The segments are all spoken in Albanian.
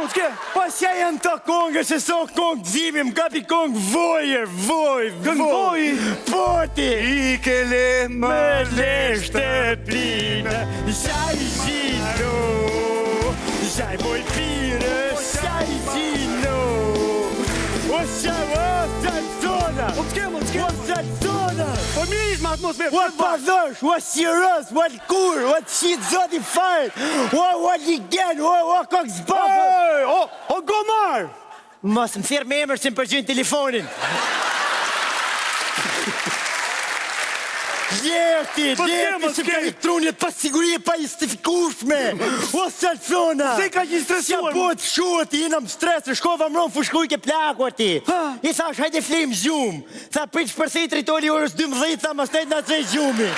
Ç'ke? Po s'ja janë të kongë, se so kongë t'zimi, m'kapi kongë vojër, voj. Poti! I kele Me leshtë pina, xaj gjino, xaj boj pire, xaj gjino. O salzona! O t'ke? O salzona! Po mirizma atmosferë. O bazosh, o sirës, o l'kur, o t'shit zoti farë, o ligen, o kok zbafë. O gomar! Mos më thirë me emër që më përgjën telefonin. Lehti që ka elektronit pa sigurie pa justifikushme. O salzona! Se ka që stresuar? Qa po të shuati, jena më stresë, shkova më ronë fushkuj ke plaku ati. I thash, hajde flim gjumë. Tha, priq për thej tritoli orës 12, tha, mas nejt nga të gjumi.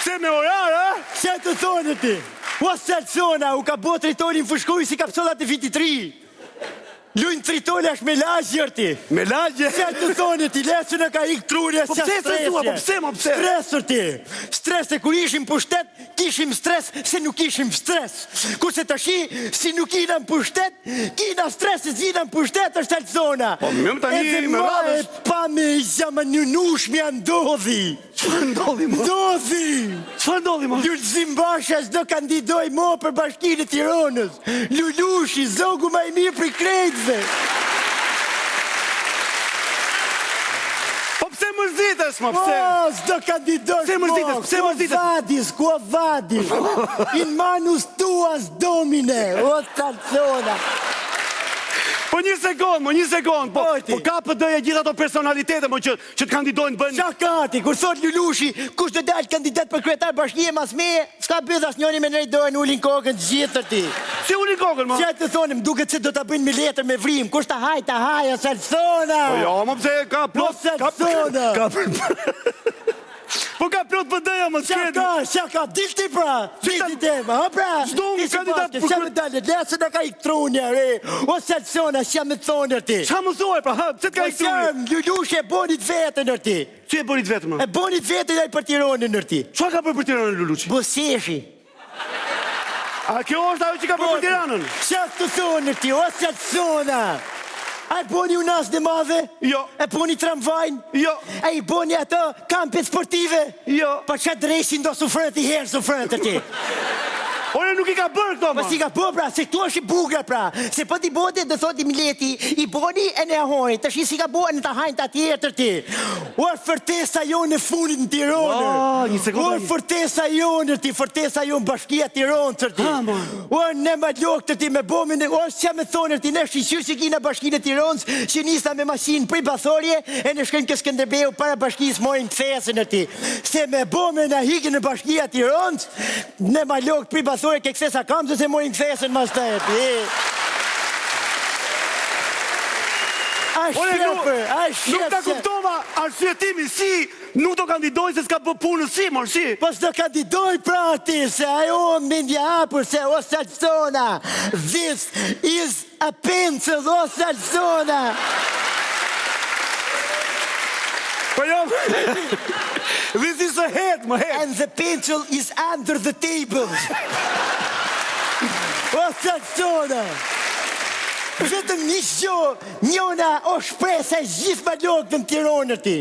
Se me orar, a? Se të thonë ti? O salzona, u ka bo tritoli më fushkuj si kapsolat e viti 3. Lujnë tritoli është me lagje ti. Me lagje? Se të thonë ti, lesë në ka ikë trunje Po qa pse stresua, po pse, mo pse? Stresër ti. Stres e kur ishim pushtet, kishim stres se nuk ishim stres. Kurse të shi, si nuk ina në pushtet, kina stres se zina në pushtet është salzona. Po më tani me radhës. Edhe pa me zama një nush me ndodhi. Çfarë ndodhi, mo? Çfarë ndodhi, mo? Lulzim Basha s'do kandidoj mo për bashkinë e Tiranës. Lulushi, zogu ma i mirë për krejtëve. Po pse mërzitesh, mo, pse? O, s'do kandidoj Pse mërzitesh, pse mërzitesh? Ku vadis. In manus tuas domine, o salzona. Po një sekund, po ka PD-ja gjitha ato personalitete, mo, që të kandidojnë bënë... Qa kati, kur thot Lulushi, kush të dalë kandidat për kryetar bashkije mas meje, s'ka bëdh as njoni me nëjdojnë ullin kokën të gjithër ti. Si ullin kokën, mo? Qa të thonim, duke që do të bëjnë me letër me vrim, kush të haj, o salzona! Po jo, mo, pse ka plot... O salzona! Po ka plot PD-ja, mo, s'ketë... Qa ka, dil ti pra, dil ti ha pra? S'do unë kandidat për... Qa me dalet, lesë në ka ikë trunja, re, o salzona, qa me thonë ti? Qa më thoi, pra, pse t'ka ikë trunja? Lulushi e bonit vetën ti. Që e bonit vetë, mo? E bonit vetën e për Tiranën ti. Qa ka për Tiranën, Lulushi? Buseshi. A kjo është ajo që ka për Tiranën? Qa të thonë ti, o salzona? A i boni unas në madhe? Jo. E boni tramvajnë? Jo. A i boni ato kampet sportive? Jo. Pa qa dreshin do sufrët i herë sufrët ti? Ore nuk i ka bërë këto, ma. Po si ka bërë pra, se këtu është i bugra pra. Se po t'i bote dhe thot i Mileti, i boni e në hojnë, të shi si ka bërë në të hajnë të atjetër ti. O fërtesa jonë në funit në Tiranër. Një sekundë. O fërtesa jonë ti, fërtesa jonë bashkia Tiranër ti. O në ma lukë të ti me bomin, o që me thonë ti, ne shqyqyr që kina bashkinë e Tiranës, që nisa me masinë prej Bathorje, e në shkën kësë Skënderbeu para bashkisë mojnë këthesën e ti. Se me bomin e hikin në bashkia Tiranës, ne ma lukë prej Bathorje ke kësesa kam, se mojnë këthesën mas të e ti. Nuk ta kuptova arsyetimi, si nuk do kandidoj se s'ka bë punë si, mor, si? Po s'do kandidoj pra ti, se ajo më ndja hapur, se o salzona, this is a pencil, o salzona. Po jo, this is a head, my head. And the pencil is under the table. O salzona. Vetëm një gjo, njona o shpresa e gjithë ma lokë në Tiranër ti.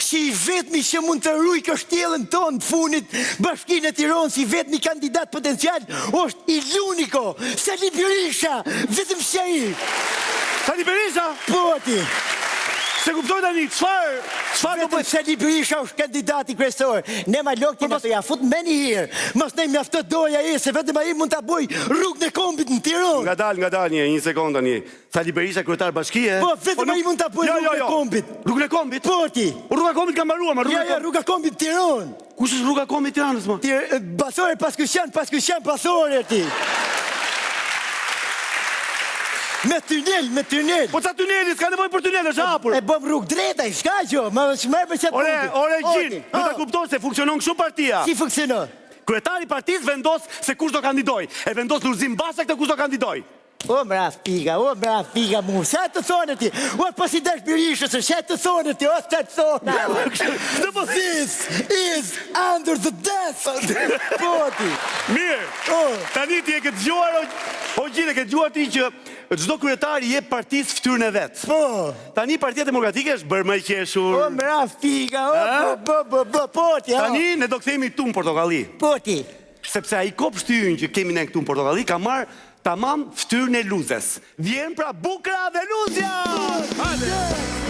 Si i vetëmi që mund të rruj kjo shtjelën tonë të funit bashkinë e Tiranës, si vetëmi kandidat potencial, është i l'unico, Sali Berisha, vetëm që i. Sali Berisha? Po ti. Se kuptoj tani, qfarë do Vetëm Sali Berisha është kandidati kryesor. Ne ma lokë ti në të ja fut me një herë. Mas ne mjaftë doja e se vetëm a i mund të boj rrugë në kombit në Tiranë. Nga dal një sekundë tani. Sali Berisha kryetar bashkie. Po, vetëm a i mund të boj rrugë në kombit. Rrugë në kombit? Po ti. Rruga kombit ka mbaruar, ma Ja, rruga kombit Tiranë. Kush është rruga kombit Tiranës, ma? Bathore paskushan, Bathore ti. Me tunel. Po ca tuneli, s'ka nevoj për tunel, është hapur. E bëm rrugë drejta, i shka gjo, më shmerë për qatë punti. Ore, gjinë, du të kuptoj se funksionon kështu partia. Si funksionon? Kryetari partisë vendos se kush do kandidoj. E vendos Lulzim Basha këtë kush do kandidoj. O mra figa mu, se të thonë ti? O po si dash birishës, se të thonë ti, o se të thonë. This is under the desk. Po ti. Mirë, tani ti e këtë gjuar, o gjithë e këtë gjuar ti që çdo kryetari jep partisë fytyrën e vet. Po. Tani Partia Demokratike është bërë më e qeshur. O mra figa, po ti. Tani ne do kthehemi këtu në Portokalli. Po ti. Sepse ai kopshtyrin që kemi ne këtu në Portokalli ka marrë tamam fytyrën e luzes. Vjen pra Bukra dhe Luzja!